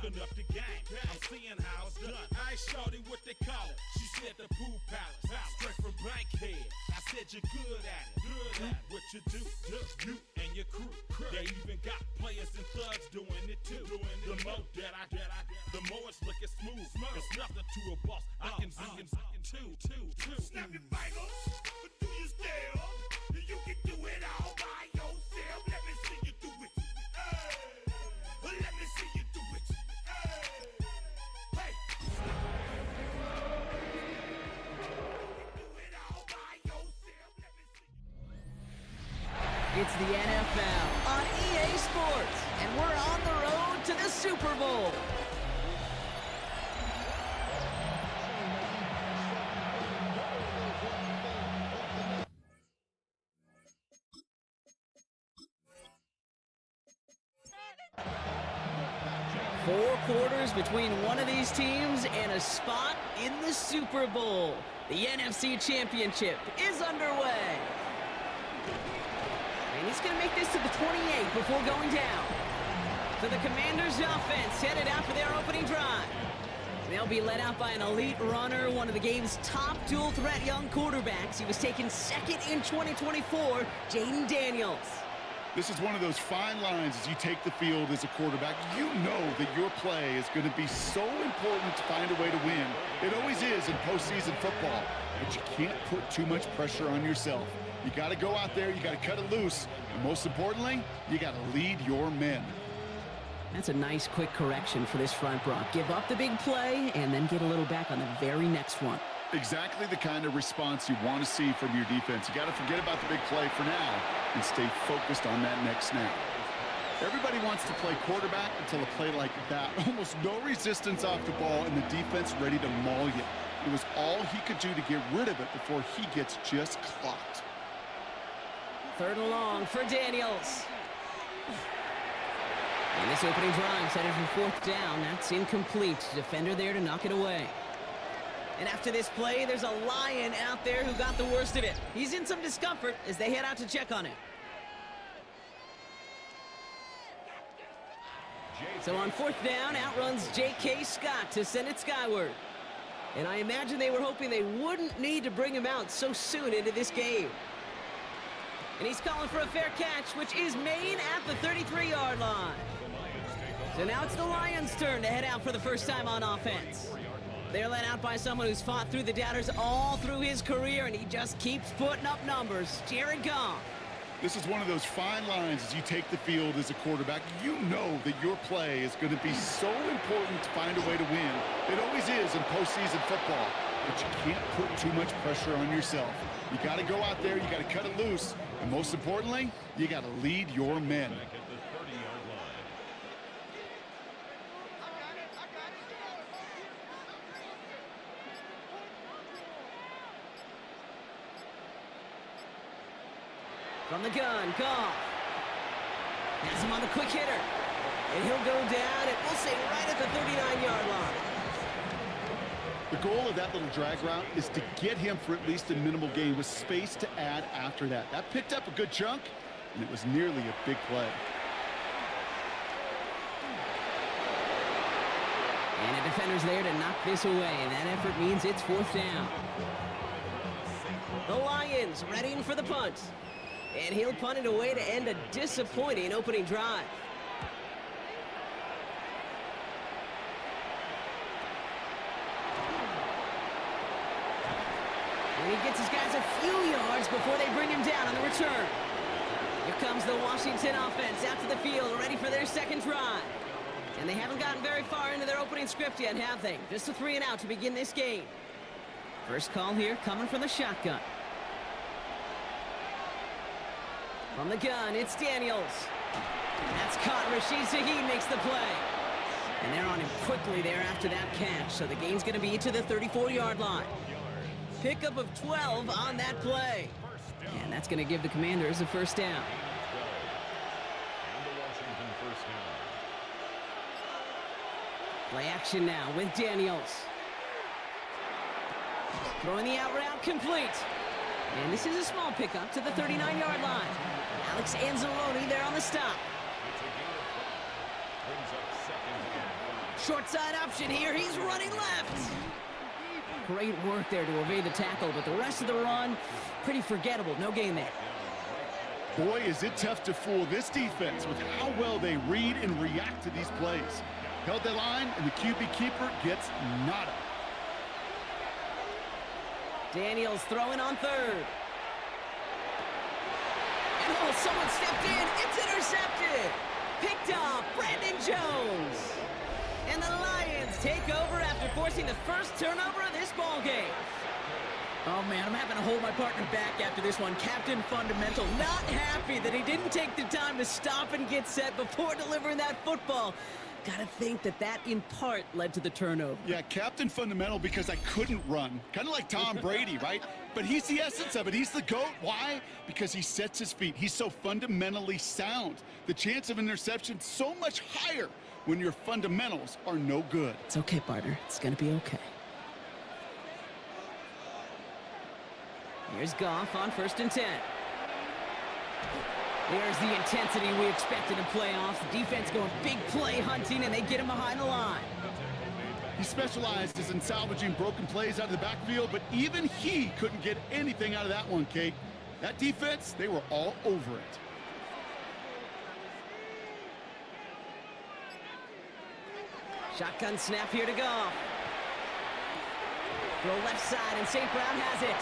cooking up the game. I'm seeing how it's done. I ain't shorty what they call it. She said the pool palace. Straight from Bankhead. I said you're good at it. Good at what you do. You and your crew. They even got players and thugs doing it too. The more that I get, the more it's looking smooth. It's nothing to a boss. I can two. Snap your fingers, but do you still? You can do it all by yourself. Let me see you do it. Let me see you do it. Hey. Do it all by yourself. Let me see you. It's the NFL on EA Sports, and we're on the road to the Super Bowl. Four quarters between one of these teams and a spot in the Super Bowl. The NFC Championship is underway. And he's going to make this to the 28 before going down. So the Commanders' offense headed out for their opening drive. They'll be led out by an elite runner, one of the game's top dual-threat young quarterbacks. He was taken second in 2024, Jaden Daniels. This is one of those fine lines as you take the field as a quarterback. You know that your play is going to be so important to find a way to win. It always is in postseason football, but you can't put too much pressure on yourself. You got to go out there, you got to cut it loose, and most importantly, you got to lead your men. That's a nice quick correction for this front, Brock. Give up the big play and then get a little back on the very next one. Exactly the kind of response you want to see from your defense. You got to forget about the big play for now and stay focused on that next snap. Everybody wants to play quarterback until a play like that. Almost no resistance off the ball and the defense ready to maul you. It was all he could do to get rid of it before he gets just clocked. Third and long for Daniels. And this opening drive headed for fourth down. That's incomplete. Defender there to knock it away. And after this play, there's a Lion out there who got the worst of it. He's in some discomfort as they head out to check on him. So on fourth down, out runs J.K. Scott to send it skyward. And I imagine they were hoping they wouldn't need to bring him out so soon into this game. And he's calling for a fair catch, which is made at the 33-yard line. So now it's the Lions' turn to head out for the first time on offense. They're led out by someone who's fought through the doubters all through his career, and he just keeps putting up numbers. Jared Goff. This is one of those fine lines as you take the field as a quarterback. You know that your play is going to be so important to find a way to win. It always is in postseason football, but you can't put too much pressure on yourself. You got to go out there, you got to cut it loose, and most importantly, you got to lead your men. From the gun, Goff. Has him on the quick hitter. And he'll go down, and we'll say right at the 39-yard line. The goal of that little drag route is to get him for at least a minimal gain with space to add after that. That picked up a good chunk, and it was nearly a big play. And a defender's there to knock this away. That effort means it's fourth down. The Lions readying for the punt. And he'll punt it away to end a disappointing opening drive. And he gets his guys a few yards before they bring him down on the return. Here comes the Washington offense out to the field, ready for their second drive. And they haven't gotten very far into their opening script yet, have they? Just a 3 and out to begin this game. First call here coming from the shotgun. From the gun, it's Daniels. That's caught. Rashid Shaheed makes the play. And they're on him quickly there after that catch. So the game's going to be to the 34-yard line. Pickup of 12 on that play. And that's going to give the Commanders a first down. Play action now with Daniels. Throwing the out route complete. And this is a small pickup to the 39-yard line. Alex Anzalone there on the stop. Short side option here. He's running left. Great work there to evade the tackle, but the rest of the run, pretty forgettable. No gain there. Boy, is it tough to fool this defense with how well they read and react to these plays. Held that line, and the QB keeper gets nada. Daniels throwing on third. And oh, someone stepped in. It's intercepted. Picked off Brandon Jones. And the Lions take over after forcing the first turnover of this ball game. Oh, man, I'm having to hold my partner back after this one. Captain Fundamental not happy that he didn't take the time to stop and get set before delivering that football. Gotta think that in part led to the turnover. Yeah, Captain Fundamental because I couldn't run. Kind of like Tom Brady, right? But he's the essence of it. He's the GOAT. Why? Because he sets his feet. He's so fundamentally sound. The chance of interception so much higher when your fundamentals are no good. It's okay, partner. It's gonna be okay. Here's Goff on 1st and 10. There's the intensity we expected in playoffs. The defense going big play hunting, and they get him behind the line. He specializes in salvaging broken plays out of the backfield, but even he couldn't get anything out of that one, Kate. That defense, they were all over it. Shotgun snap here to Goff. Throw left side, and St. Brown has it.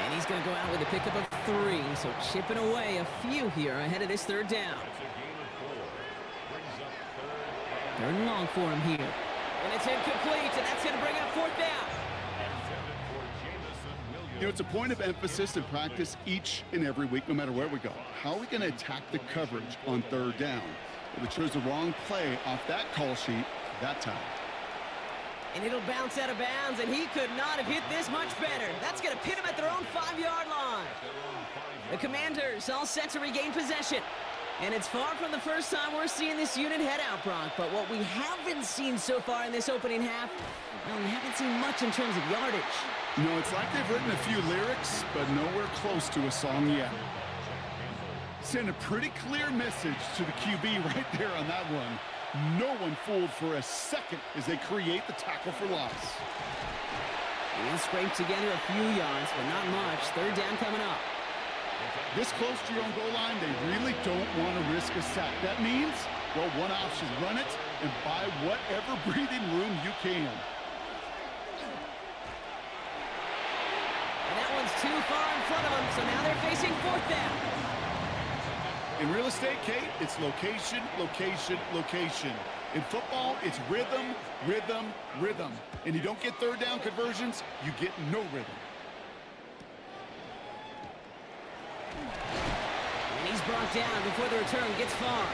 And he's going to go out with a pickup of 3, so chipping away a few here ahead of this 3rd down. 3rd and long for him here. And it's incomplete, and that's going to bring up 4th down. You know, it's a point of emphasis in practice each and every week, no matter where we go. How are we going to attack the coverage on 3rd down? Well, they chose the wrong play off that call sheet that time. And it'll bounce out of bounds, and he could not have hit this much better. That's going to pin him at their own 5-yard line. The Commanders all set to regain possession. And it's far from the first time we're seeing this unit head out, Brock. But what we haven't seen so far in this opening half, well, we haven't seen much in terms of yardage. No, it's like they've written a few lyrics, but nowhere close to a song yet. Send a pretty clear message to the QB right there on that one. No one fooled for a second as they create the tackle for loss. And scrape together a few yards, but not much. 3rd down coming up. This close to your own goal line, they really don't want to risk a sack. That means, well, one option, run it and buy whatever breathing room you can. And that one's too far in front of them, so now they're facing 4th down. In real estate, Kate, it's location, location, location. In football, it's rhythm, rhythm, rhythm. And you don't get 3rd down conversions, you get no rhythm. And he's brought down before the return gets far.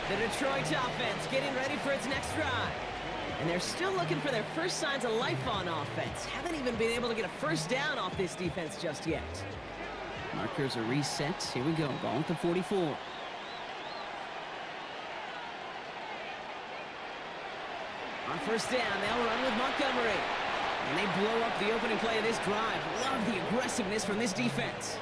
The Detroit offense getting ready for its next drive. And they're still looking for their first signs of life on offense. Haven't even been able to get a 1st down off this defense just yet. Markers are reset. Here we go. Ball at the 44. On 1st down, they'll run with Montgomery. And they blow up the opening play of this drive. Love the aggressiveness from this defense.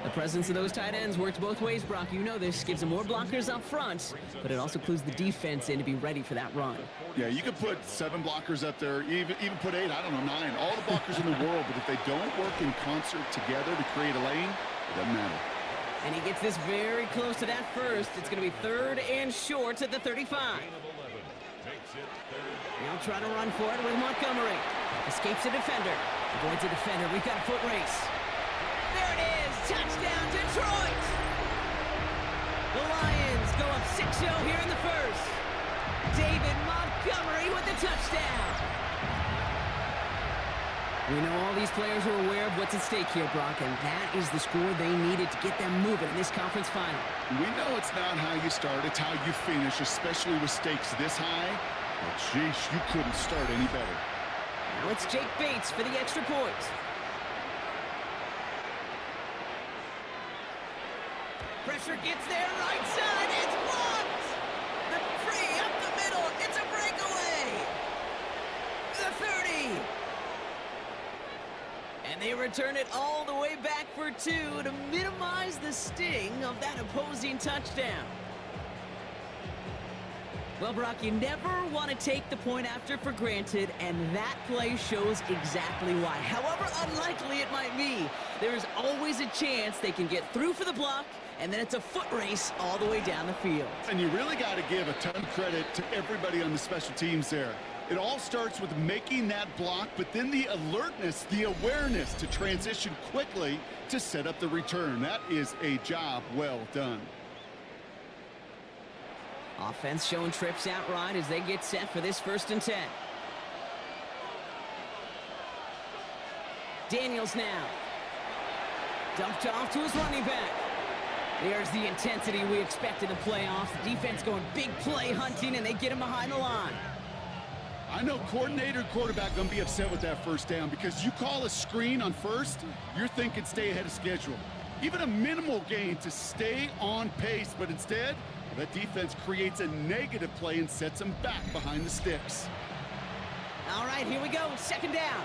The presence of those tight ends works both ways, Brock. You know this. Gives them more blockers up front, but it also clues the defense in to be ready for that run. Yeah, you could put 7 blockers up there, even put 8, I don't know, 9. All the blockers in the world, but if they don't work in concert together to create a lane, it doesn't matter. And he gets this very close to that first. It's going to be 3rd and short at the 35. They'll try to run for it with Montgomery. Escapes a defender. Avoids a defender. We've got a foot race. There it is. Touchdown, Detroit. The Lions go up 6-0 here in the first. David Montgomery with the touchdown. We know all these players are aware of what's at stake here, Brock, and that is the score they needed to get them moving in this conference final. We know it's not how you start, it's how you finish, especially with stakes this high. But, jeez, you couldn't start any better. Now it's Jake Bates for the extra point. Pressure gets there, right side, it's blocked! The free, up the middle, it's a breakaway! The 30! And they return it all the way back for 2 to minimize the sting of that opposing touchdown. Well, Brock, you never want to take the point after for granted, and that play shows exactly why. However unlikely it might be, there is always a chance they can get through for the block, and then it's a foot race all the way down the field. And you really got to give a ton of credit to everybody on the special teams there. It all starts with making that block, but then the alertness, the awareness to transition quickly to set up the return. That is a job well done. Offense showing trips out right as they get set for this 1st and 10. Daniels now. Dumped off to his running back. There's the intensity we expect in the playoffs. The defense going big play hunting, and they get him behind the line. I know coordinator and quarterback going to be upset with that 1st down because you call a screen on 1st, you're thinking stay ahead of schedule. Even a minimal gain to stay on pace, but instead, that defense creates a negative play and sets them back behind the sticks. All right, here we go. 2nd down.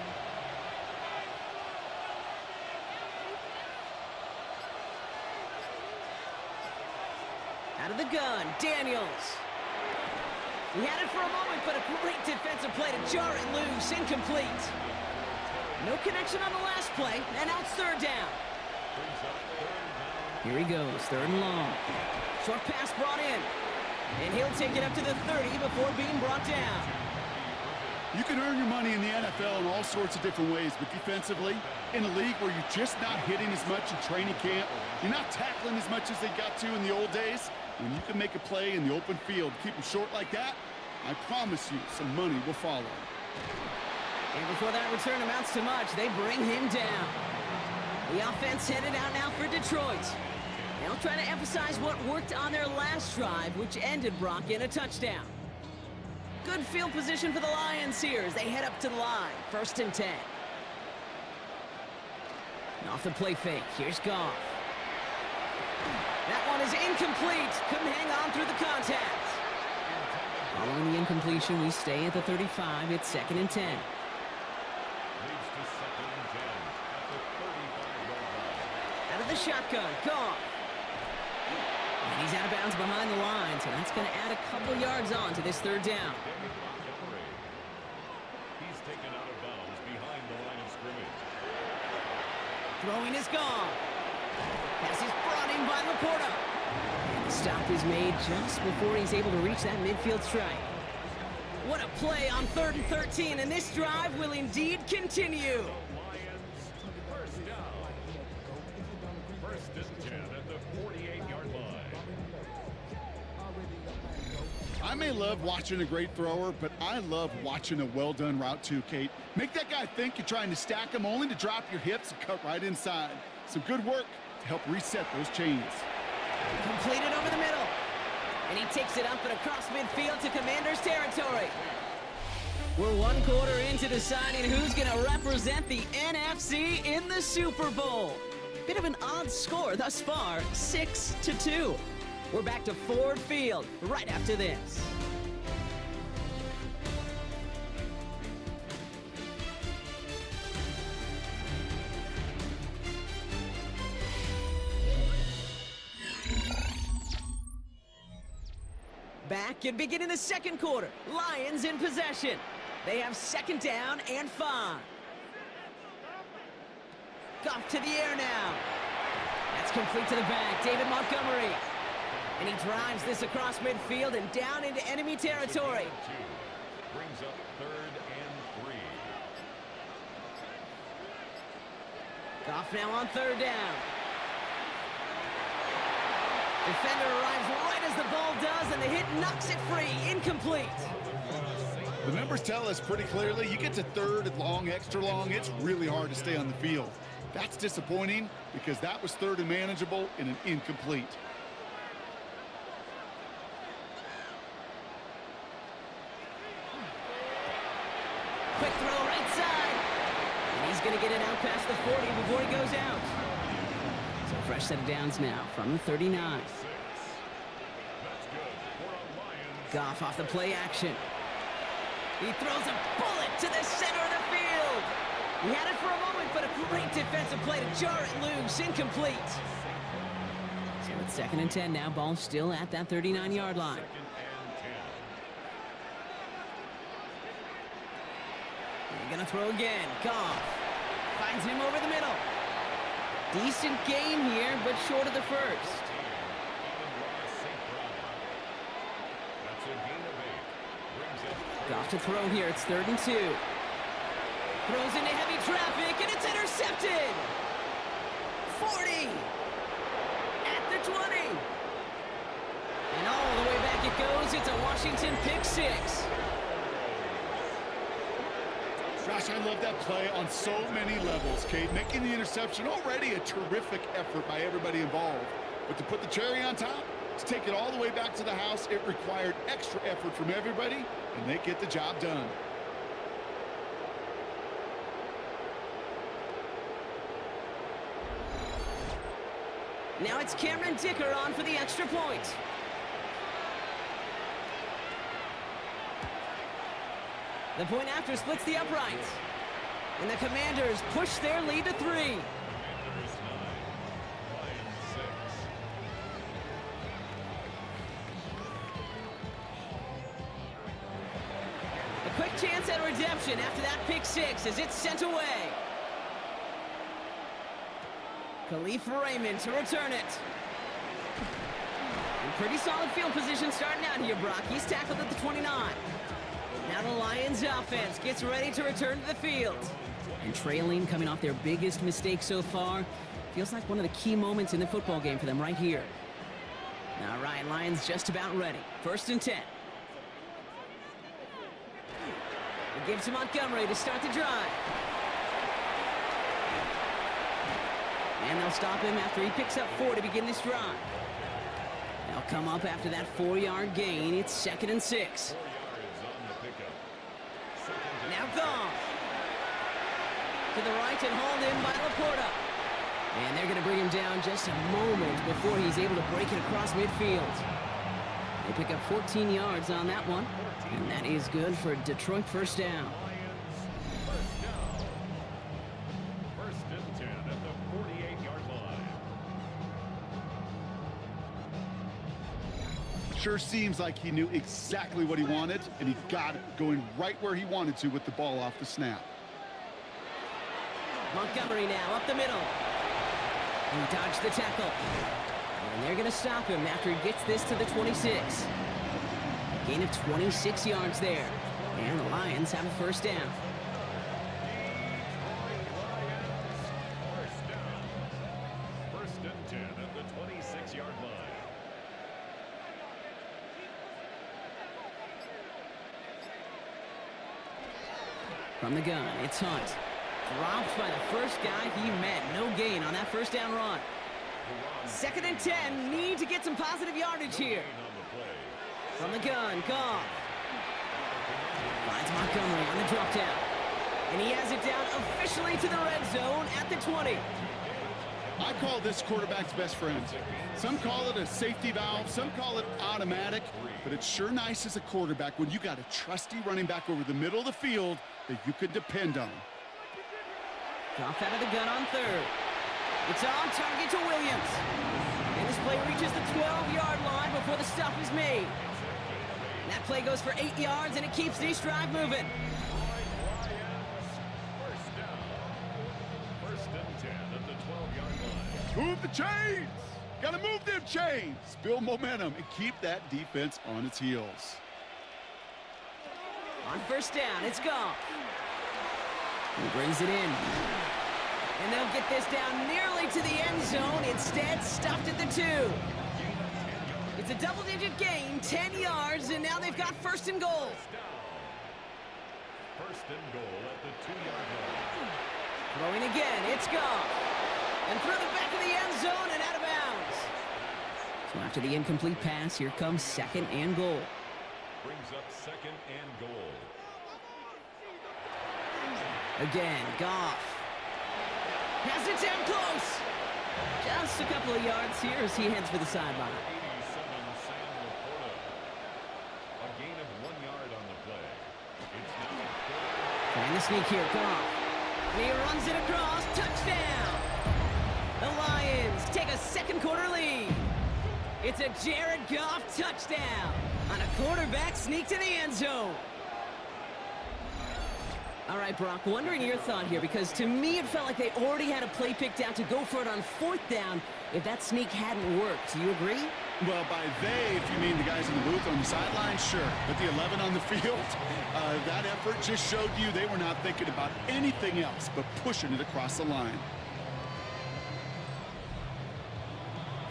Out of the gun, Daniels. He had it for a moment, but a great defensive play to jar it loose. Incomplete. No connection on the last play, and now it's 3rd down. Here he goes, 3rd and long. Short pass brought in, and he'll take it up to the 30 before being brought down. You can earn your money in the NFL in all sorts of different ways, but defensively, in a league where you're just not hitting as much in training camp, you're not tackling as much as they got to in the old days, when you can make a play in the open field, keep them short like that, I promise you some money will follow. And before that return amounts to much, they bring him down. The offense headed out now for Detroit. They'll try to emphasize what worked on their last drive, which ended Brock in a touchdown. Good field position for the Lions here as they head up to the line. 1st and 10. And off the play fake, here's Goff. That one is incomplete. Couldn't hang on through the contact. Following the incompletion, we stay at the 35. It's 2nd and 10. Out of the shotgun, Goff. And he's out of bounds behind the line, so that's going to add a couple yards on to this 3rd down. He's taken out of bounds behind the line of scrimmage. Throwing is gone. Pass is brought in by Laporta. And the stop is made just before he's able to reach that midfield strike. What a play on 3rd and 13, and this drive will indeed continue. Lions, 1st down. 1st and 10 at the 48-yard line. I may love watching a great thrower, but I love watching a well-done route too, Kate. Make that guy think you're trying to stack him only to drop your hips and cut right inside. Some good work to help reset those chains. Completed over the middle. And he takes it up and across midfield to Commander's territory. We're 1 quarter into deciding who's going to represent the NFC in the Super Bowl. Bit of an odd score thus far, 6-2. We're back to Ford Field right after this. Back and beginning the 2nd quarter. Lions in possession. They have 2nd down and 5. Goff to the air now. That's complete to the back. David Montgomery. And he drives this across midfield and down into enemy territory. Brings up 3rd and 3. Goff now on 3rd down. Defender arrives right as the ball does, and the hit knocks it free. Incomplete. The numbers tell us pretty clearly, you get to 3rd and long, extra long, it's really hard to stay on the field. That's disappointing because that was 3rd and manageable and an incomplete. Quick throw right side. And he's going to get it out past the 40 before he goes out. So fresh set of downs now from the 39. Goff off the play action. He throws a bullet to the center of the field. He had it for a moment, but a great defensive play to jar it loose. Incomplete. So it's 2nd and 10 now. Ball still at that 39-yard line. They're gonna throw again. Goff finds him over the middle. Decent game here, but short of the first. Goff to throw here. It's 3rd and 2. Throws into heavy traffic, and it's intercepted. 40. At the 20. And all the way back it goes. It's a Washington pick 6. Gosh, I love that play on so many levels, Kate. Making the interception, already a terrific effort by everybody involved. But to put the cherry on top, to take it all the way back to the house, it required extra effort from everybody, and they get the job done. Now it's Cameron Dicker on for the extra point. The point after splits the uprights. And the Commanders push their lead to 3. A quick chance at redemption after that pick 6 as it's sent away. Khalif Raymond to return it. And pretty solid field position starting out here, Brock. He's tackled at the 29. Now the Lions offense gets ready to return to the field. And trailing, coming off their biggest mistake so far. Feels like one of the key moments in the football game for them right here. All right, Lions just about ready. 1st and 10. It gives to Montgomery to start the drive. And they'll stop him after he picks up 4 to begin this drive. They'll come up after that 4-yard gain. It's 2nd and 6. Now Goff to the right and hauled in by Laporta. And they're going to bring him down just a moment before he's able to break it across midfield. They pick up 14 yards on that one. And that is good for Detroit 1st down. Sure seems like he knew exactly what he wanted, and he got it going right where he wanted to with the ball off the snap. Montgomery now up the middle. He dodged the tackle. And they're going to stop him after he gets this to the 26. A gain of 26 yards there. And the Lions have a 1st down. First and 10 at the 26-yard line. From the gun, it's Hunt. Dropped by the first guy he met. No gain on that 1st down run. 2nd and 10. Need to get some positive yardage here. From the gun, Goff finds Montgomery on the drop down. And he has it down officially to the red zone at the 20. I call this quarterback's best friend. Some call it a safety valve, some call it automatic, but it's sure nice as a quarterback when you got a trusty running back over the middle of the field that you could depend on. Goff out of the gun on 3rd. It's on target to Williams. And this play reaches the 12-yard line before the stop is made. And that play goes for 8 yards, and it keeps this drive moving. First and 10 at the 12-yard line. Move the chains! Gotta move them chains! Build momentum and keep that defense on its heels. On 1st down, it's Goff. He brings it in. And they'll get this down nearly to the end zone. Instead, stopped at the 2. It's a double-digit gain, 10 yards, and now they've got 1st and goal. First and goal at the 2-yard line. Throwing again, it's Goff. And through the back of the end zone and out of bounds. So after the incomplete pass, here comes 2nd and goal. Brings up 2nd and goal. Again, Goff has it down close. Just a couple of yards here as he heads for the sideline. 87, Sam Laporta. A gain of 1 yard on the play. It's now Trying to sneak here, Goff. And he runs it across. Touchdown! The Lions take a 2nd quarter lead. It's a Jared Goff touchdown on a quarterback sneak to the end zone. All right, Brock, wondering your thought here, because to me it felt like they already had a play picked out to go for it on 4th down if that sneak hadn't worked. Do you agree? Well, by they, if you mean the guys in the booth on the sideline, sure. But the 11 on the field, that effort just showed you they were not thinking about anything else but pushing it across the line.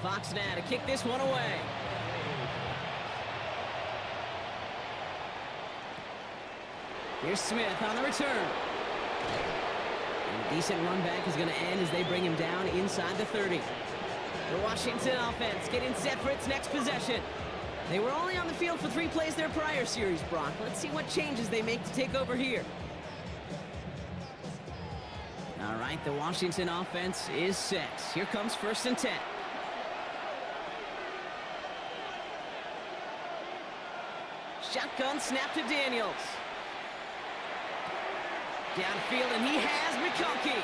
Fox now to kick this one away. Here's Smith on the return. And a decent run back is going to end as they bring him down inside the 30. The Washington offense getting set for its next possession. They were only on the field for 3 plays their prior series, Brock. Let's see what changes they make to take over here. All right, the Washington offense is set. Here comes 1st and 10. Shotgun snap to Daniels. Downfield, and he has McConkey.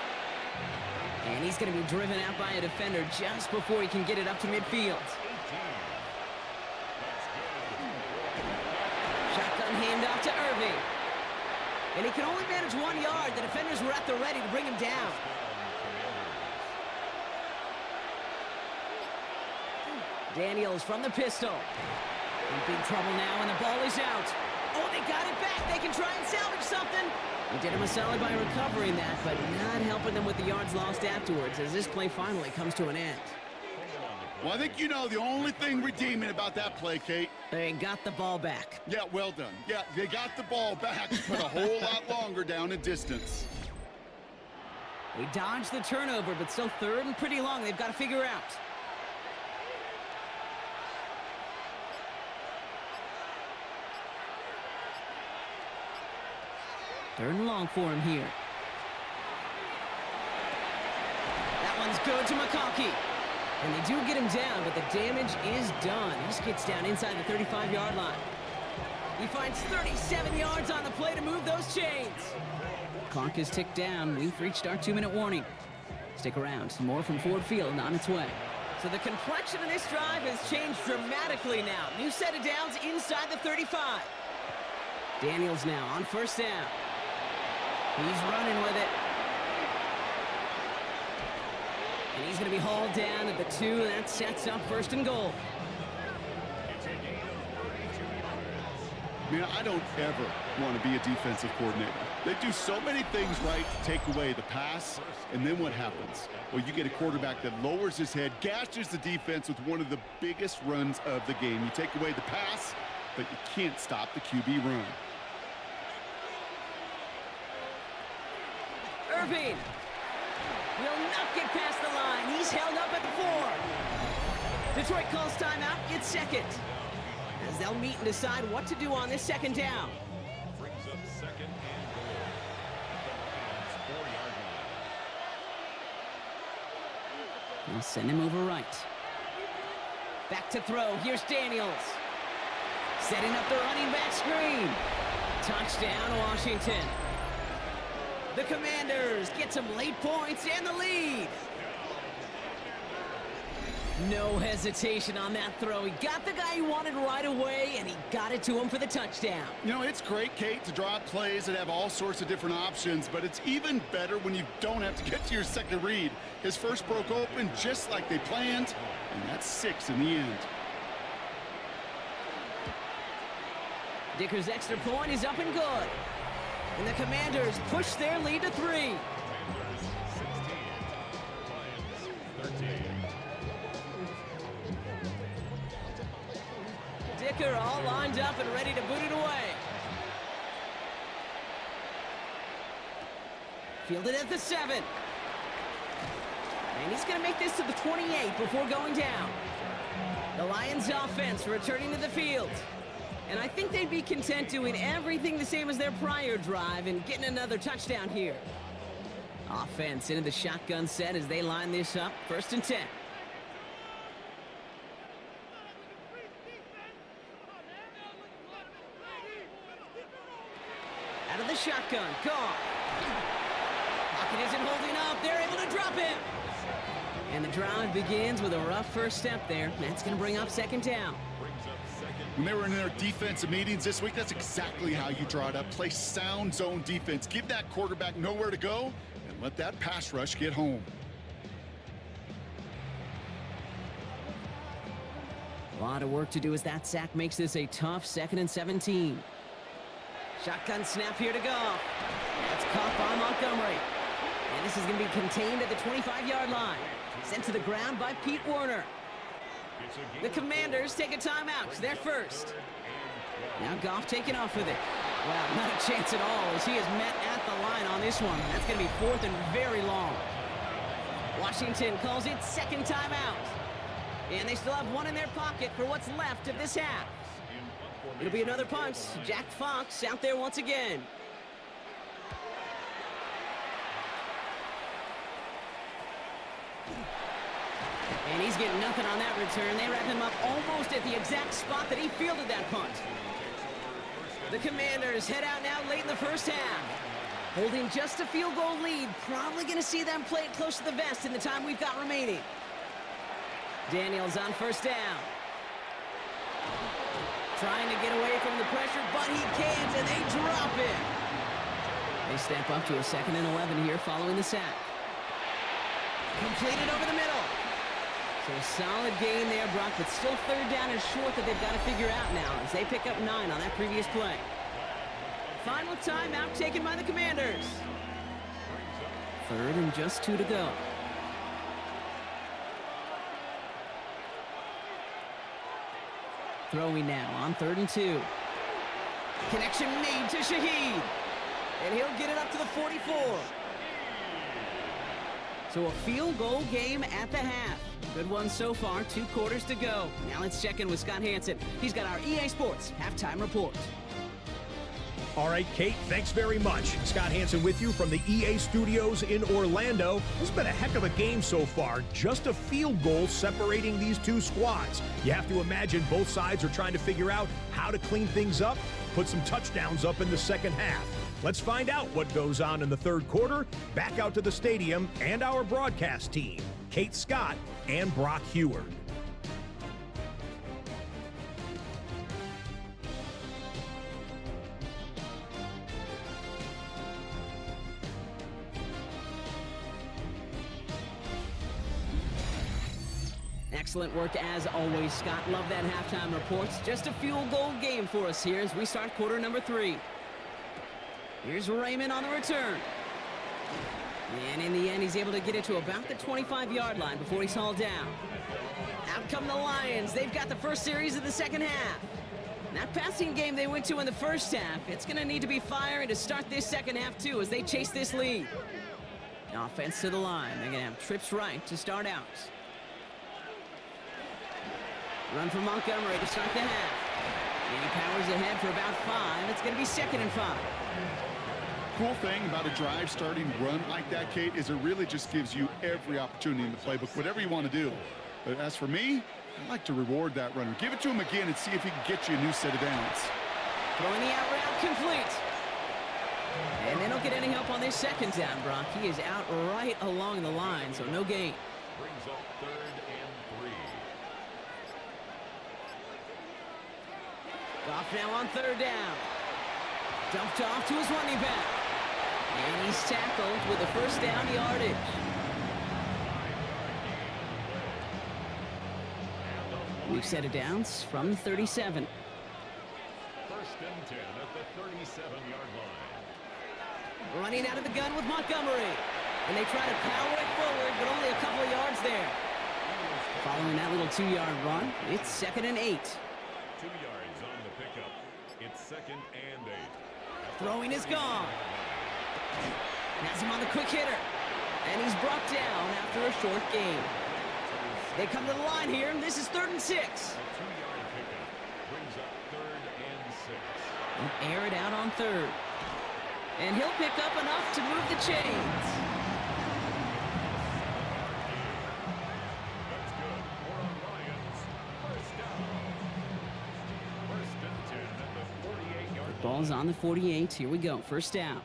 And he's going to be driven out by a defender just before he can get it up to midfield. Shotgun handoff to Irving. And he can only manage 1 yard. The defenders were at the ready to bring him down. Daniels from the pistol. In big trouble now, and the ball is out. Oh, they got it back. They can try and salvage something. He did him a solid by recovering that, but not helping them with the yards lost afterwards as this play finally comes to an end. Well, I think you know the only thing redeeming about that play, Kate. They got the ball back. Yeah, well done. Yeah, they got the ball back, but a whole lot longer down in distance. They dodged the turnover, but still 3rd and pretty long. They've got to figure out. Third and long for him here. That one's good to McConkey. And they do get him down, but the damage is done. This gets down inside the 35-yard line. He finds 37 yards on the play to move those chains. Clock is ticked down. We've reached our 2-minute warning. Stick around. More from Ford Field on its way. So the complexion of this drive has changed dramatically now. New set of downs inside the 35. Daniels now on 1st down. He's running with it. And he's going to be hauled down at the 2, and that sets up 1st and goal. Man, I don't ever want to be a defensive coordinator. They do so many things right to take away the pass, and then what happens? Well, you get a quarterback that lowers his head, gashes the defense with one of the biggest runs of the game. You take away the pass, but you can't stop the QB run. Irving will not get past the line. He's held up at the 4. Detroit calls timeout. It's 2nd. As they'll meet and decide what to do on this 2nd down. Brings up 2nd and goal. The 4-yard line. They'll send him over right. Back to throw. Here's Daniels. Setting up the running back screen. Touchdown, Washington. The Commanders get some late points and the lead. No hesitation on that throw. He got the guy he wanted right away, and he got it to him for the touchdown. You know, it's great, Kate, to draw up plays that have all sorts of different options, but it's even better when you don't have to get to your second read. His first broke open just like they planned, and that's 6 in the end. Dicker's extra point is up and good. And the Commanders push their lead to 3. Commanders 16, Lions 13. Dicker all lined up and ready to boot it away. Fielded at the 7. And he's going to make this to the 28 before going down. The Lions offense returning to the field. And I think they'd be content doing everything the same as their prior drive and getting another touchdown here. Offense into the shotgun set as they line this up. 1st and 10. Out of the shotgun. Gone. Pocket isn't holding up. They're able to drop him. And the drive begins with a rough first step there. That's going to bring up 2nd down. Brings up 2nd When they were in their defensive meetings this week, that's exactly how you draw it up. Play sound zone defense. Give that quarterback nowhere to go and let that pass rush get home. A lot of work to do as that sack makes this a tough 2nd and 17. Shotgun snap here to Goff. That's caught by Montgomery. And this is going to be contained at the 25-yard line. Sent to the ground by Pete Werner. The Commanders take a timeout. They're first. Now Goff taking off with it. Wow, not a chance at all as he is met at the line on this one. That's going to be 4th and very long. Washington calls it second timeout. And they still have one in their pocket for what's left of this half. It'll be another punt. Jack Fox out there once again. And he's getting nothing on that return. They wrap him up almost at the exact spot that he fielded that punt. The Commanders head out now late in the first half. Holding just a field goal lead. Probably going to see them play it close to the vest in the time we've got remaining. Daniels on first down. Trying to get away from the pressure, but he can't, and they drop it. They step up to a 2nd and 11 here following the sack. Completed over the middle. So a solid gain there, Brock, but still 3rd down and short that they've got to figure out now as they pick up 9 on that previous play. Final timeout taken by the Commanders. 3rd and just 2 to go. Throwing now on 3rd and 2. Connection made to Shaheed. And he'll get it up to the 44. So a field goal game at the half. Good one so far, 2 quarters to go. Now let's check in with Scott Hansen. He's got our EA Sports halftime report. All right, Kate, thanks very much. Scott Hansen with you from the EA Studios in Orlando. This has been a heck of a game so far. Just a field goal separating these two squads. You have to imagine both sides are trying to figure out how to clean things up, put some touchdowns up in the second half. Let's find out what goes on in the 3rd quarter. Back out to the stadium and our broadcast team, Kate Scott and Brock Heward. Excellent work as always, Scott. Love that halftime report. Just a field goal game for us here as we start quarter number 3. Here's Raymond on the return. And in the end, he's able to get it to about the 25-yard line before he's hauled down. Out come the Lions. They've got the first series of the second half. That passing game they went to in the first half, it's going to need to be firing to start this second half, too, as they chase this lead. Offense to the line. They're going to have trips right to start out. Run for Montgomery to start the half. And he powers ahead for about 5. It's going to be 2nd and 5. Cool thing about a drive starting run like that, Kate, is it really just gives you every opportunity in the playbook, whatever you want to do. But as for me, I like to reward that runner. Give it to him again and see if he can get you a new set of downs. Throwing the out route complete. And they don't get any help on this second down, Brock. He is out right along the line, so no gain. Brings up 3rd and 3. Goff now on 3rd down. Dumped off to his running back. And he's tackled with a first down yardage. We've set it downs from 37. 1st and 10 at the 37-yard line. Running out of the gun with Montgomery. And they try to power it forward, but only a couple of yards there. Following that little 2-yard run, it's 2nd and 8. 2 yards on the pickup. It's 2nd and 8. Throwing is gone. Has him on the quick hitter. And he's brought down after a short gain. They come to the line here, and this is 3rd and 6. A 2-yard pickup brings up 3rd and 6. And air it out on 3rd. And he'll pick up enough to move the chains. That's good. For our Lions, first down. 1st and 10 at the 48-yard line. Ball's on the 48. Here we go. First down.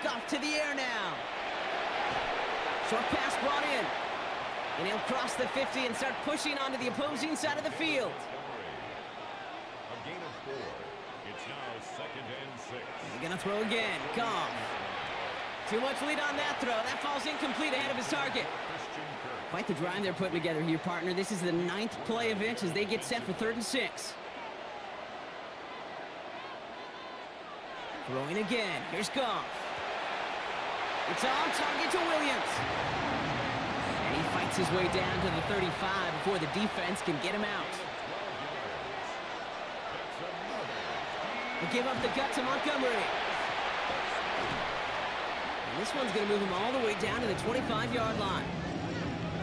Goff to the air now. Short pass And he'll cross the 50 and start pushing onto the opposing side of the field. A gain of 4. It's now 2nd and 6. He's going to throw again. Goff. Too much lead on that throw. That falls incomplete ahead of his target. Quite the drive they're putting together here, partner. This is the 9th play of it as they get set for 3rd and 6. Throwing again. Here's Goff. It's on target to Williams. And he fights his way down to the 35 before the defense can get him out. They give up the gut to Montgomery. And this one's going to move him all the way down to the 25-yard line.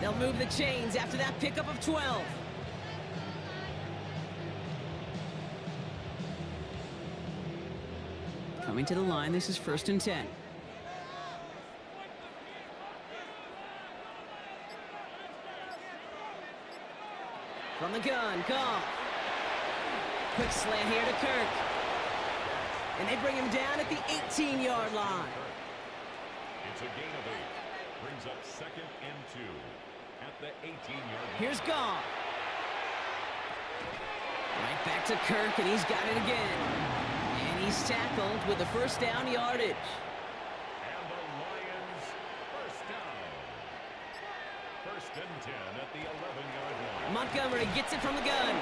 They'll move the chains after that pickup of 12. Coming to the line, this is 1st and 10. From the gun, Goff. Quick slant here to Kirk. And they bring him down at the 18-yard line. It's a gain of 8. Brings up 2nd and 2 at the 18-yard line. Here's Goff. Right back to Kirk, and he's got it again. And he's tackled with the 1st down yardage. And the Lions first down. 1st and 10 at the 11-yard line. Montgomery gets it from the gun.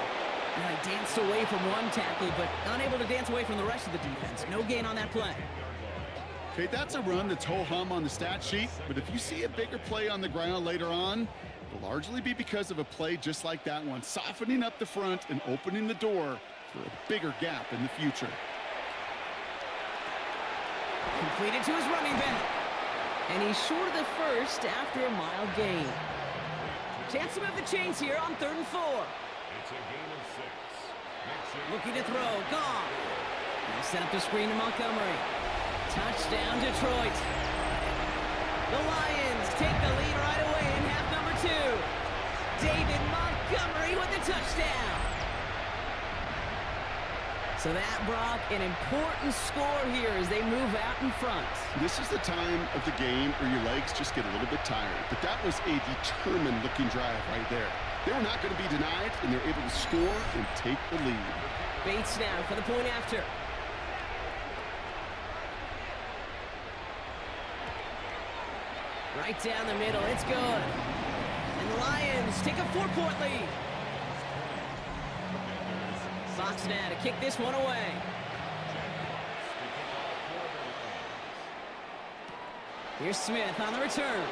Now he danced away from one tackle, but unable to dance away from the rest of the defense. No gain on that play. Okay, that's a run that's ho-hum on the stat sheet, but if you see a bigger play on the ground later on, it'll largely be because of a play just like that one, softening up the front and opening the door for a bigger gap in the future. Completed to his running back. And he's short of the 1st after a mild gain. Chance to move the chains here on 3rd and 4. It's a gain of 6. Looking to throw. Goff. Now set up the screen to Montgomery. Touchdown, Detroit. The Lions take the lead right away in half number 2. David Montgomery with the touchdown. So that brought an important score here as they move out in front. This is the time of the game where your legs just get a little bit tired, but that was a determined-looking drive right there. They were not going to be denied, and they're able to score and take the lead. Bates now for the point after. Right down the middle, it's good. And the Lions take a 4-point lead. Fox now to kick this one away. Here's Smith on the return.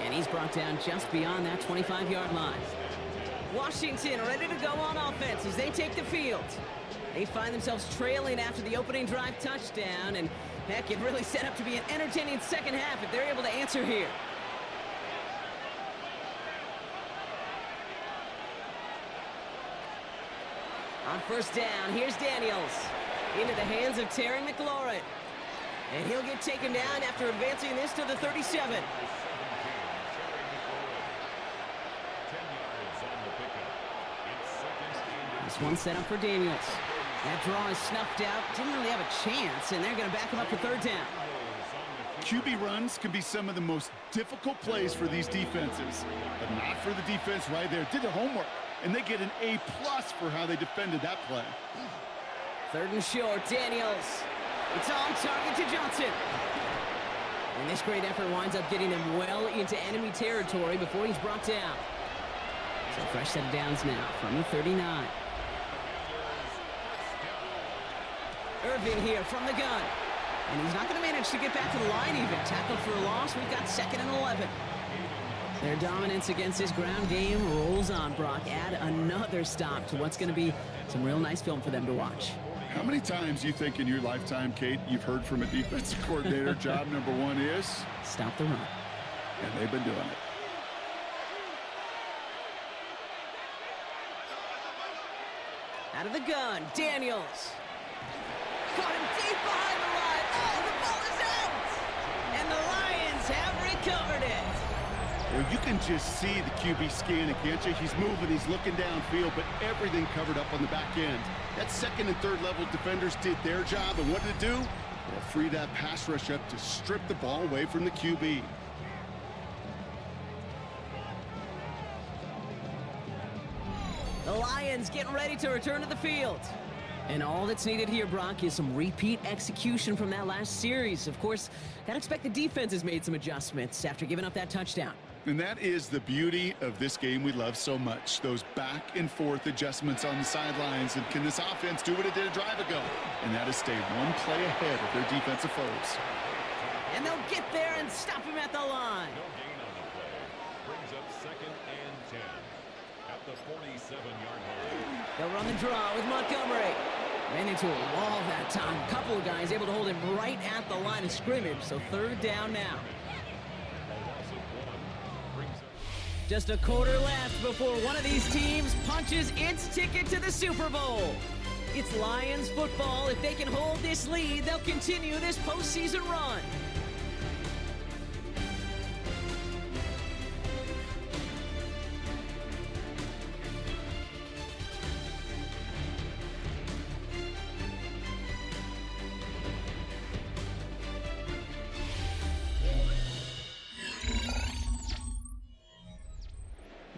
And he's brought down just beyond that 25-yard line. Washington ready to go on offense as they take the field. They find themselves trailing after the opening drive touchdown, and heck, it really set up to be an entertaining second half if they're able to answer here. On 1st down, here's Daniels. Into the hands of Terry McLaurin. And he'll get taken down after advancing this to the 37. This one set up for Daniels. That draw is snuffed out. Didn't really have a chance, and they're going to back him up for 3rd down. QB runs can be some of the most difficult plays for these defenses, but not for the defense right there. Did their homework, and they get an A+ for how they defended that play. 3rd and short, Daniels. It's on target to Johnson. And this great effort winds up getting him well into enemy territory before he's brought down. So fresh set of downs now from the 39. Irving here from the gun. And he's not going to manage to get back to the line even. Tackled for a loss. We've got 2nd and 11. Their dominance against this ground game rolls on, Brock. Add another stop to what's going to be some real nice film for them to watch. How many times do you think in your lifetime, Kate, you've heard from a defensive coordinator, job number 1 is? Stop the run. And they've been doing it. Out of the gun, Daniels. Caught him deep behind the line. Oh, the ball is out! And the Lions have recovered it. Well, you can just see the QB scanning, can't you? He's moving, he's looking downfield, but everything covered up on the back end. That 2nd and 3rd level defenders did their job, and what did it do? Well, free that pass rush up to strip the ball away from the QB. The Lions getting ready to return to the field. And all that's needed here, Brock, is some repeat execution from that last series. Of course, gotta expect the defense has made some adjustments after giving up that touchdown. And that is the beauty of this game we love so much, those back and forth adjustments on the sidelines. And can this offense do what it did a drive ago? And that is stay one play ahead of their defensive foes. And they'll get there and stop him at the line. No gain on the play. Brings up 2nd and 10 at the 47-yard line. They'll run the draw with Montgomery. Ran into a wall that time. A couple of guys able to hold him right at the line of scrimmage. So 3rd down now. Just a quarter left before one of these teams punches its ticket to the Super Bowl. It's Lions football. If they can hold this lead, they'll continue this postseason run.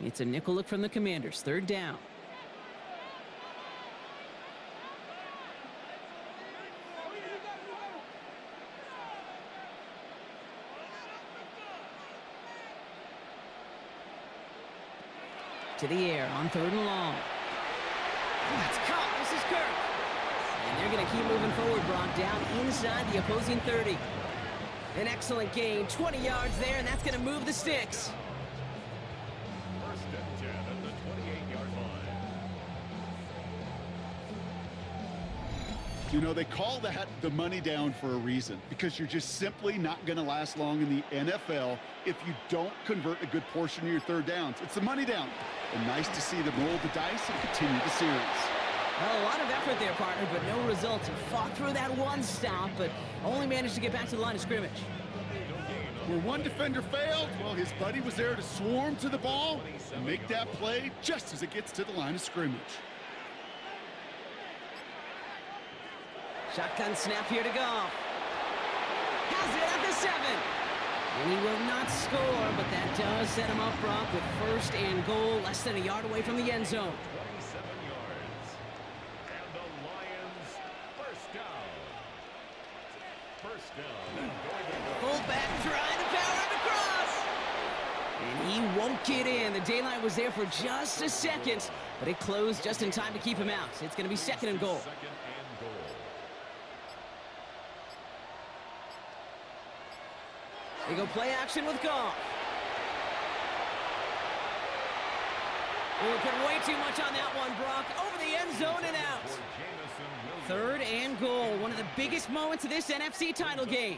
It's a nickel look from the Commanders. 3rd down. To the air on 3rd and long. That's caught. This is Kirk. And they're going to keep moving forward, Brock, down inside the opposing 30. An excellent gain. 20 yards there, and that's going to move the sticks. You know, they call that the money down for a reason, because you're just simply not going to last long in the NFL if you don't convert a good portion of your 3rd downs. It's the money down. And nice to see them roll the dice and continue the series. Well, a lot of effort there, partner, but no results. He fought through that one stop, but only managed to get back to the line of scrimmage. Where one defender failed, well, his buddy was there to swarm to the ball and make that play just as it gets to the line of scrimmage. Shotgun snap here to Goff. Has it at the 7. And he will not score, but that does set him up, Brock, with 1st and goal, less than a yard away from the end zone. 27 yards. And the Lions, 1st down. 1st down. Fullback trying to power him across. And he won't get in. The daylight was there for just a second, but it closed just in time to keep him out. It's going to be 2nd and goal. 2nd and goal. They go play action with Goff. We put way too much on that one, Brock. Over the end zone and out. 3rd and goal. One of the biggest moments of this NFC title game.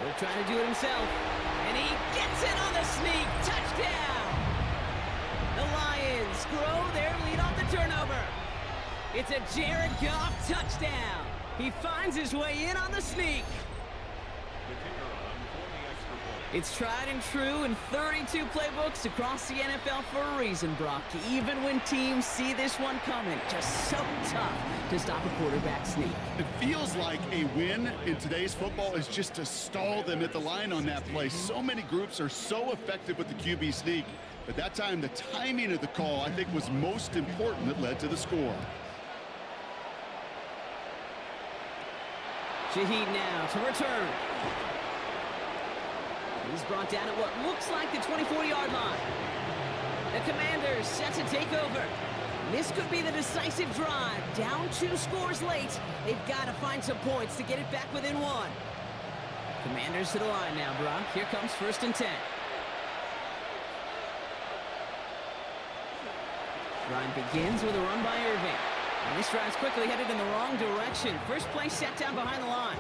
He'll try to do it himself. And he gets it on the sneak. Touchdown! The Lions grow their lead off the turnover. It's a Jared Goff touchdown. He finds his way in on the sneak. It's tried and true in 32 playbooks across the NFL for a reason, Brock. Even when teams see this one coming, just so tough to stop a quarterback sneak. It feels like a win in today's football is just to stall them at the line on that play. So many groups are so effective with the QB sneak. But that time, the timing of the call, I think, was most important that led to the score. Shaheed now to return. He's brought down at what looks like the 24-yard line. The Commanders set to take over. This could be the decisive drive. Down 2 scores late. They've got to find some points to get it back within 1. Commanders to the line now, Brock. Here comes 1st and 10. Drive begins with a run by Irving. And this drive's quickly headed in the wrong direction. First play set down behind the line.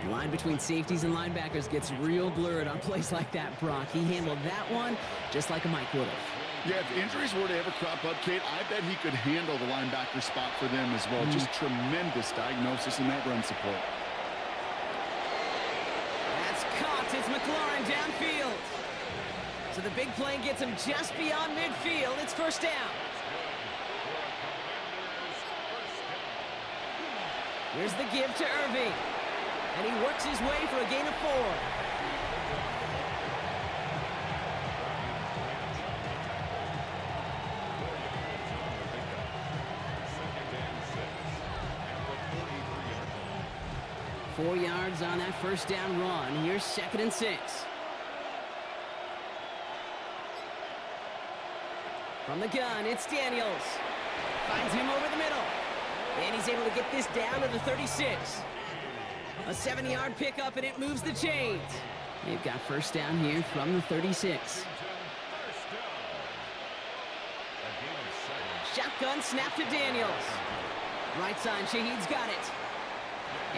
The line between safeties and linebackers gets real blurred on plays like that, Brock. He handled that one just like a Mike would have. Yeah, if injuries were to ever crop up, Kate, I bet he could handle the linebacker spot for them as well. Just tremendous diagnosis in that run support. That's caught. It's McLaurin downfield. So the big play gets him just beyond midfield. It's 1st down. Here's the give to Irving. And he works his way for a gain of 4. 4 yards on that first down run. Here's 2nd and 6. From the gun, it's Daniels. Finds him over the middle. And he's able to get this down to the 36. A 7-yard pickup, and it moves the chains. They've got first down here from the 36. Shotgun snap to Daniels. Right side, Shaheed's got it.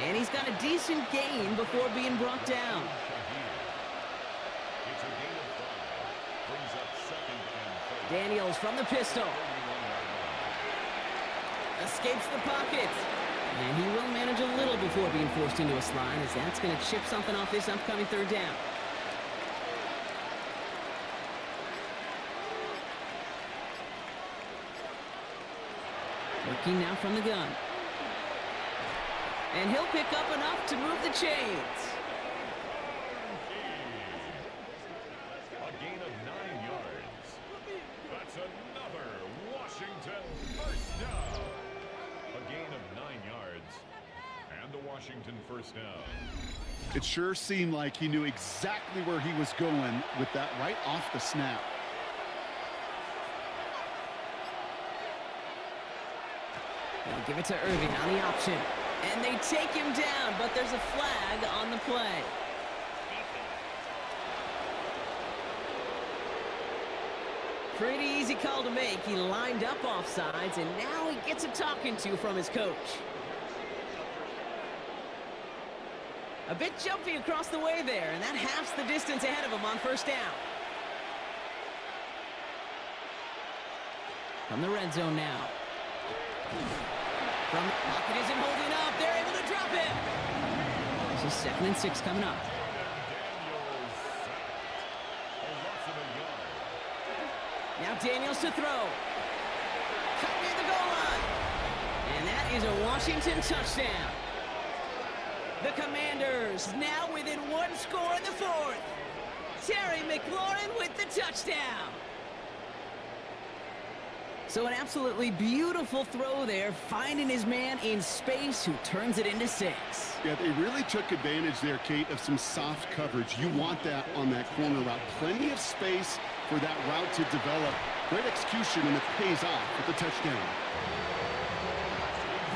And he's got a decent gain before being brought down. Daniels from the pistol. Escapes the pocket. And he will manage a little before being forced into a slide, as that's going to chip something off this upcoming 3rd down. Working now from the gun. And he'll pick up enough to move the chains. A gain of 9 yards. That's another Washington first down. A gain of 9 yards. And a Washington first down. It sure seemed like he knew exactly where he was going with that right off the snap. They'll give it to Irving on the option. And they take him down, but there's a flag on the play. Pretty easy call to make. He lined up offsides, and now he gets a talking to from his coach. A bit jumpy across the way there, and that halves the distance ahead of him on first down. From the red zone now. From the pocket isn't holding up. They're able to drop him. This is 2nd and 6 coming up. Now Daniels to throw. Cut near the goal line. And that is a Washington touchdown. The Commanders now within 1 score in the 4th. Terry McLaurin with the touchdown. So an absolutely beautiful throw there, finding his man in space who turns it into 6. Yeah, they really took advantage there, Kate, of some soft coverage. You want that on that corner route. Plenty of space for that route to develop. Great execution, and it pays off with the touchdown.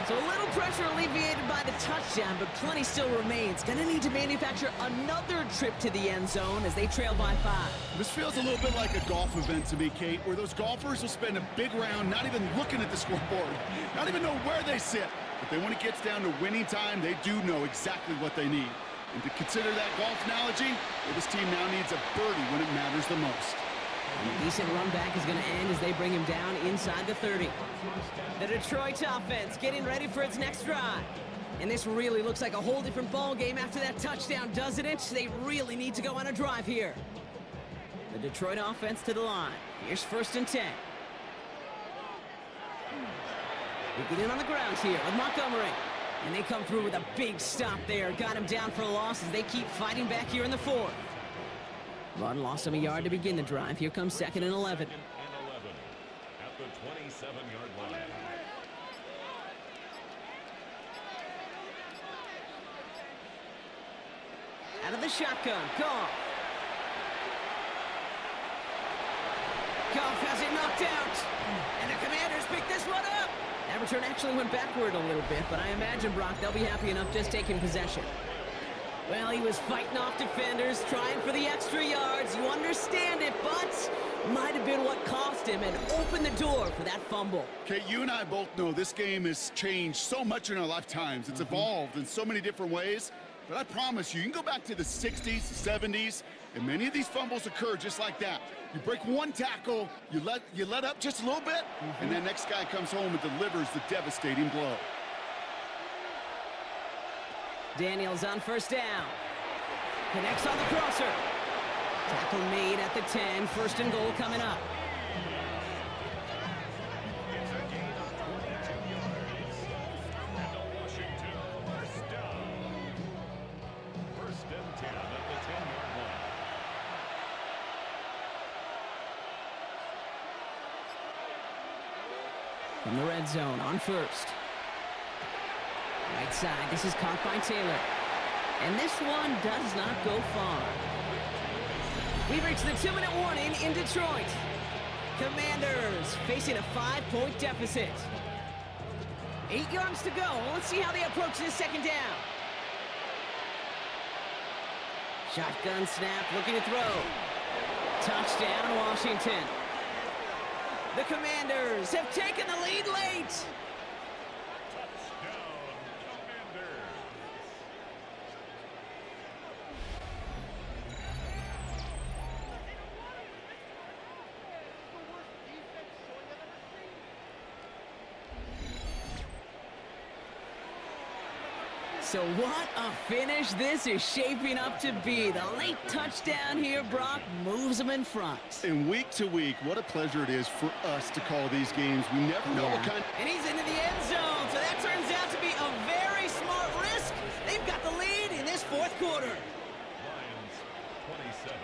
So a little pressure alleviated by the touchdown, but plenty still remains. Going to need to manufacture another trip to the end zone as they trail by 5. This feels a little bit like a golf event to me, Kate, where those golfers will spend a big round not even looking at the scoreboard, not even know where they sit. But then when it gets down to winning time, they do know exactly what they need. And to consider that golf analogy, well, this team now needs a birdie when it matters the most. And a decent run back is going to end as they bring him down inside the 30. The Detroit offense getting ready for its next drive. And this really looks like a whole different ball game after that touchdown, doesn't it? They really need to go on a drive here. The Detroit offense to the line. Here's 1st and 10. They get in on the ground here with Montgomery. And they come through with a big stop there. Got him down for a loss as they keep fighting back here in the 4th. Run lost him a yard to begin the drive. Here comes 2nd and 11. 2nd and 11 at the 27-yard line. Out of the shotgun, Goff. Goff has it knocked out. And the Commanders pick this one up. That return actually went backward a little bit, but I imagine, Brock, they'll be happy enough just taking possession. Well, he was fighting off defenders, trying for the extra yards. You understand it, but might have been what cost him and opened the door for that fumble. Okay, you and I both know this game has changed so much in our lifetimes. It's evolved in so many different ways. But I promise you, you can go back to the 60s, 70s, and many of these fumbles occur just like that. You break one tackle, you let up just a little bit, and then next guy comes home and delivers the devastating blow. Daniels on first down. Connects on the crosser. Tackle made at the 10. 1st and goal coming up. It's a gain of 22 yards. And a Washington first down. 1st and 10 at the 10-yard line. From the red zone on 1st. Right side, this is caught by Taylor. And this one does not go far. We've reached the 2-minute warning in Detroit. Commanders facing a 5-point deficit. 8 yards to go. Let's see how they approach this second down. Shotgun snap, looking to throw. Touchdown, Washington. The Commanders have taken the lead late. Touchdown, Commanders. So what a finish this is shaping up to be. The late touchdown here, Brock, moves them in front. And week to week, what a pleasure it is for us to call these games. We never know what kind. And he's into the end zone, so that turns out to be a very smart risk. They've got the lead in this fourth quarter. Lions 27.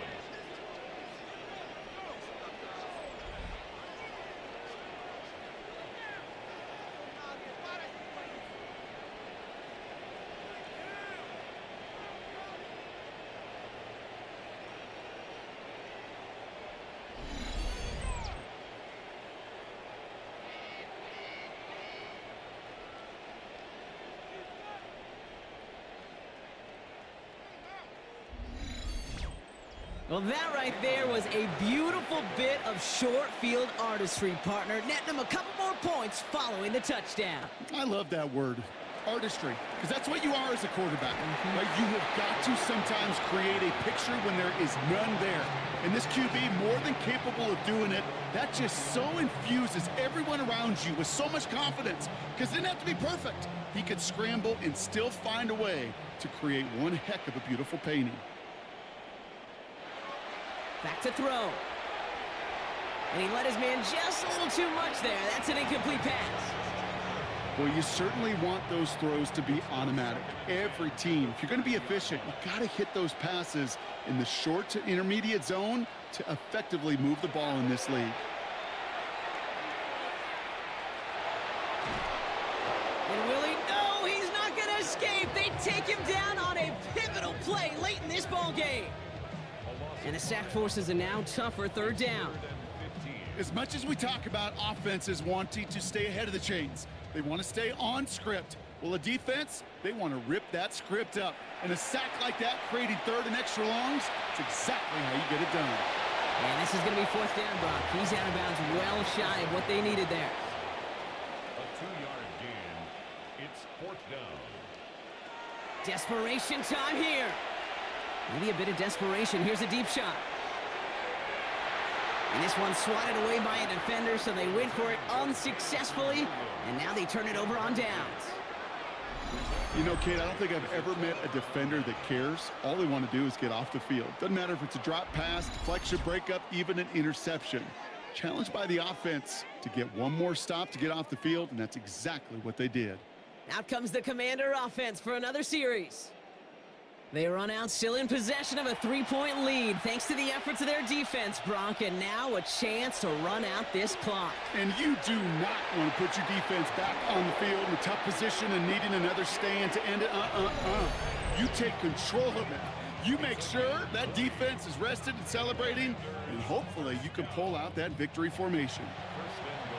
Well, that right there was a beautiful bit of short field artistry, partner, netting them a couple more points following the touchdown. I love that word, artistry, because that's what you are as a quarterback. Right? You have got to sometimes create a picture when there is none there. And this QB, more than capable of doing it, that just so infuses everyone around you with so much confidence, because it didn't have to be perfect. He could scramble and still find a way to create one heck of a beautiful painting. Back to throw. And he let his man just a little too much there. That's an incomplete pass. Well, you certainly want those throws to be automatic. Every team, if you're going to be efficient, you got to hit those passes in the short to intermediate zone to effectively move the ball in this league. And Willie, no, he's not going to escape. They take him down on a pivotal play late in this ball game. And the sack forces a now tougher third down. As much as we talk about offenses wanting to stay ahead of the chains, they want to stay on script. Well, a defense, they want to rip that script up. And a sack like that, creating third and extra longs, it's exactly how you get it done. And this is going to be fourth down, Brock. He's out of bounds, well shy of what they needed there. A 2-yard gain. It's fourth down. Desperation time here. Maybe a bit of desperation. Here's a deep shot. And this one's swatted away by a defender, so they wait for it unsuccessfully. And now they turn it over on downs. You know, Kate, I don't think I've ever met a defender that cares. All they want to do is get off the field. Doesn't matter if it's a drop pass, deflection, breakup, even an interception. Challenged by the offense to get one more stop to get off the field, and that's exactly what they did. Out comes the Commander offense for another series. They run out still in possession of a 3-point lead thanks to the efforts of their defense, Brock, and now a chance to run out this clock. And you do not want to put your defense back on the field in a tough position and needing another stand to end it. You take control of it. You make sure that defense is rested and celebrating, and hopefully you can pull out that victory formation.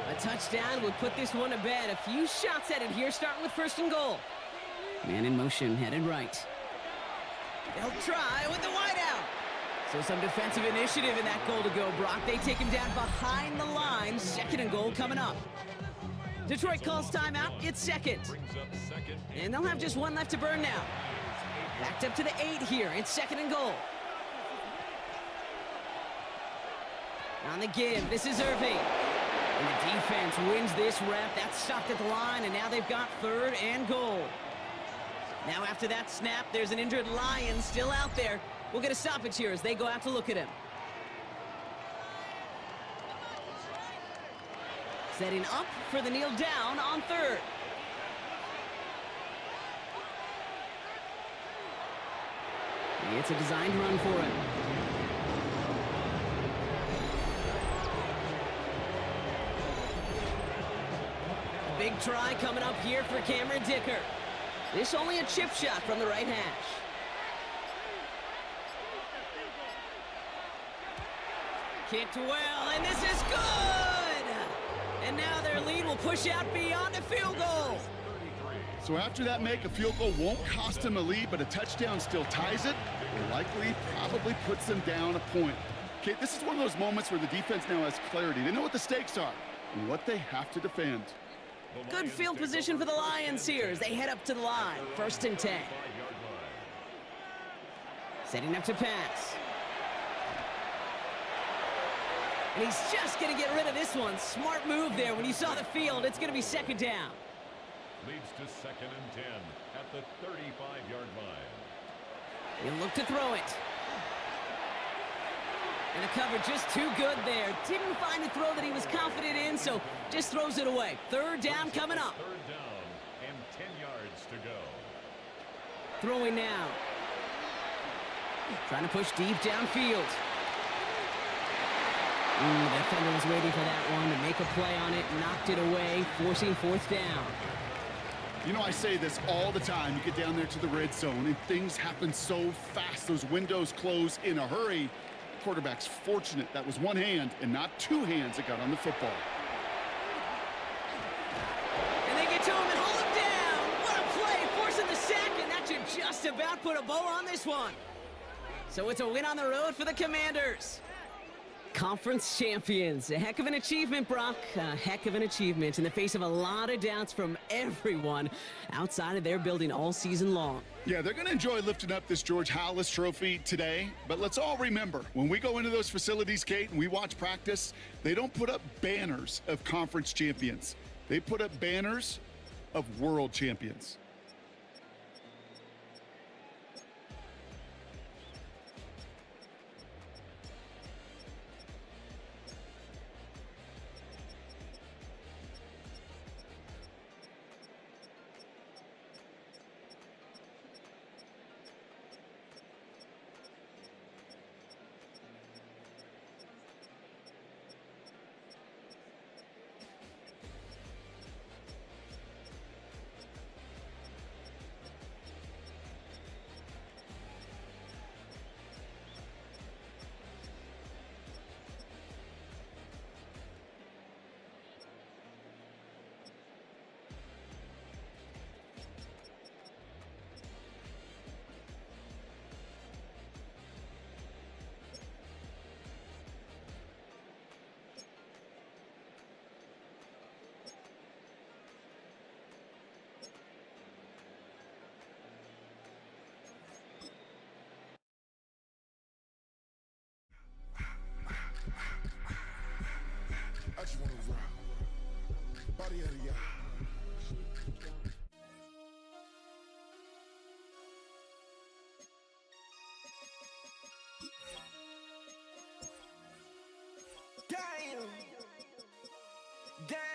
A touchdown would put this one to bed. A few shots at it here, starting with first and goal. Man in motion, headed right. They'll try with the wideout. So some defensive initiative in that goal to go, Brock. They take him down behind the line. Second and goal coming up. Detroit calls timeout. It's second. And they'll have just one left to burn now. Backed up to the 8 here. It's second and goal. On the give, this is Irving. And the defense wins this rep. That's stopped at the line, and now they've got third and goal. Now after that snap, there's an injured Lion still out there. We'll get a stoppage here as they go out to look at him. Setting up for the kneel down on third. It's a designed run for him. A big try coming up here for Cameron Dicker. This only a chip shot from the right hash. Kicked well, and this is good! And now their lead will push out beyond the field goal. So after that make, a field goal won't cost them a lead, but a touchdown still ties it, or likely probably puts them down a point. Okay, this is one of those moments where the defense now has clarity. They know what the stakes are and what they have to defend. Good field position for the Lions here as they head up to the line. 1st and 10. Setting up to pass. And he's just going to get rid of this one. Smart move there. When you saw the field, it's going to be 2nd down. Leads to 2nd and 10 at the 35-yard line. He'll look to throw it. And the cover just too good there. Didn't find a throw that he was confident in, so just throws it away. 3rd down coming up. 3rd down and 10 yards to go. Throwing now. Trying to push deep downfield. The defender was waiting for that one to make a play on it. Knocked it away, forcing 4th down. You know, I say this all the time. You get down there to the red zone, and things happen so fast. Those windows close in a hurry. The quarterback's fortunate that was one hand and not 2 hands that got on the football. And they get to him and hold him down. What a play, forcing the sack, and that should just about put a bow on this one. So it's a win on the road for the Commanders. Conference champions. A heck of an achievement, Brock. A heck of an achievement in the face of a lot of doubts from everyone outside of their building all season long. Yeah, they're going to enjoy lifting up this George Halas trophy today. But let's all remember, when we go into those facilities, Kate, and we watch practice, they don't put up banners of conference champions. They put up banners of world champions. I just wanna rock. Body of the Damn.